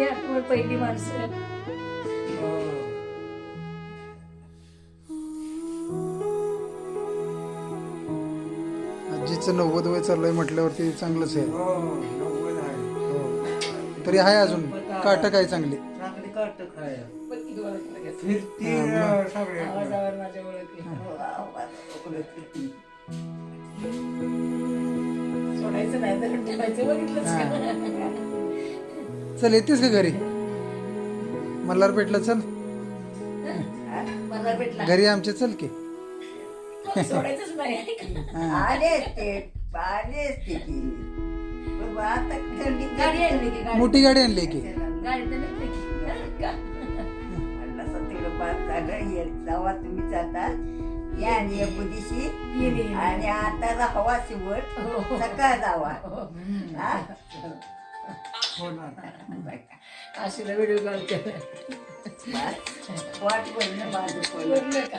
पहिली आठवण, पहिली माणसं. आजीचं 90 वय चाललंय म्हटल्यावरती चांगलंच आहे. हो 90 आहे. हो. तरी आहे अजून काटक आहे चांगली. चांगली काटक आहे. पण किती ओळखलं लगेच. फिरती सगळे आवाजावर माझ्या ओळखली. सोडायचं नाही तर ठेवायचं, बघितलंच का? चल येतेस का घरी? मल्हारपेठला चल, मला भेटला घरी आमच्या चल की. सोडायचंच नाही आहे का? आलेच ते की पण आता थंडीत गाडी आणली की गाडी? मोठी गाडी आणली की. गाडी तर नेली की. का? असं तिकडं पास झालं जेव्हा तुम्ही जाता या आणि या बुद्धीशी येणे. आणि आता राहावा शिवट हो. सकाळ जावा हा? अशीला व्हिडिओ कॉल केला. वाट बघणं माझं बोललं का?